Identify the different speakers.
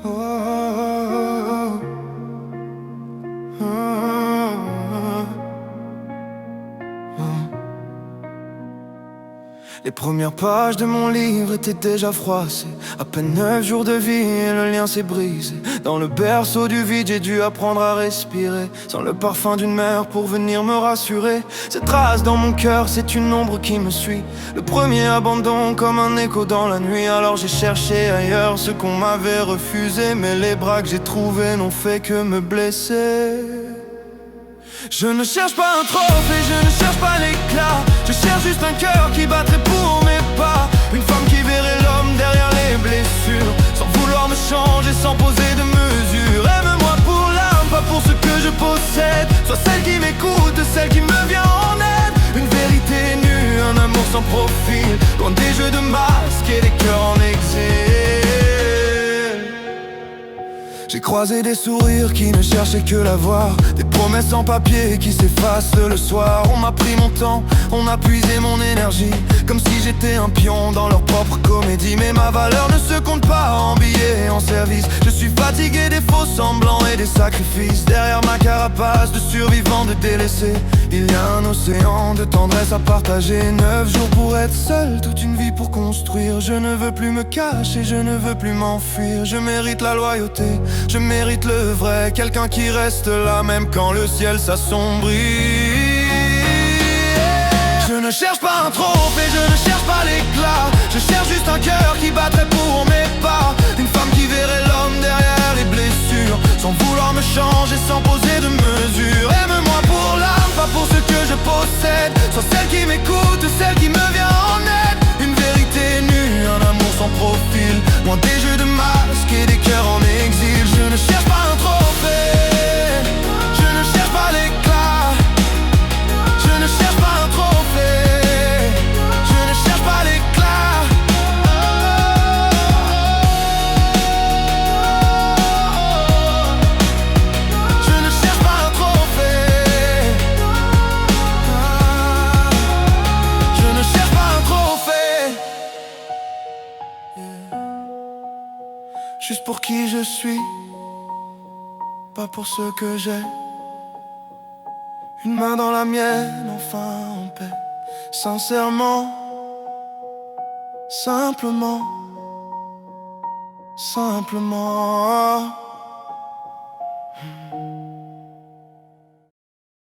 Speaker 1: Oh, oh, oh, oh. Les premières pages de mon livre étaient déjà froissées. À peine 9 jours de vie et le lien s'est brisé. Dans le berceau du vide, j'ai dû apprendre à respirer, sans le parfum d'une mère pour venir me rassurer. Cette trace dans mon cœur, c'est une ombre qui me suit. Le premier abandon comme un écho dans la nuit. Alors j'ai cherché ailleurs ce qu'on m'avait refusé, mais les bras que j'ai trouvés n'ont fait que me blesser. Je ne cherche pas un trophée, je ne cherche pas l'éclat. Je cherche juste un cœur qui battrait pour mes pas. Une femme qui verrait l'homme derrière les blessures, sans vouloir me changer, sans poser de mesure. Aime-moi pour l'âme, pas pour ce que je possède. Sois celle qui m'écoute, celle qui me vient en aide. Une vérité nue, un amour sans profil, loin des jeux de masques et des cœurs en exil. J'ai croisé des sourires qui ne cherchaient que la voir, des promesses en papier qui s'effacent le soir. On m'a pris mon temps, on a puisé mon énergie, comme si j'étais un pion dans leur propre comédie. Mais ma valeur ne se compte pas en billets et en service. Je suis fatigué des faux semblants et des sacrifices. Derrière ma carapace de survivant, de délaissé, il y a un océan de tendresse à partager. 9 jours pour être seul, toute une vie pour construire. Je ne veux plus me cacher, je ne veux plus m'enfuir. Je mérite la loyauté, je mérite le vrai, quelqu'un qui reste là même quand le ciel s'assombrit. Je ne cherche pas un trophée, je ne cherche pas l'éclat. Je cherche juste un cœur qui battrait pour mes pas. Une femme qui verrait l'homme derrière les blessures, sans vouloir me changer, sans poser de mesure. Aime-moi pour l'âme, pas pour ce que je possède. Sois celle qui m'écoute, celle qui me vient en aide. Une vérité nue, un amour sans profil, loin des jeux de masques et des cœurs en exil. Je ne cherche pas un trophée, je ne cherche pas l'éclat. Je ne cherche pas un trophée, je ne cherche pas l'éclat. Je ne cherche pas un trophée, je ne cherche pas un trophée. Juste pour qui je suis, pas pour ce que j'ai. Une main dans la mienne, enfin en paix. Sincèrement, simplement, simplement.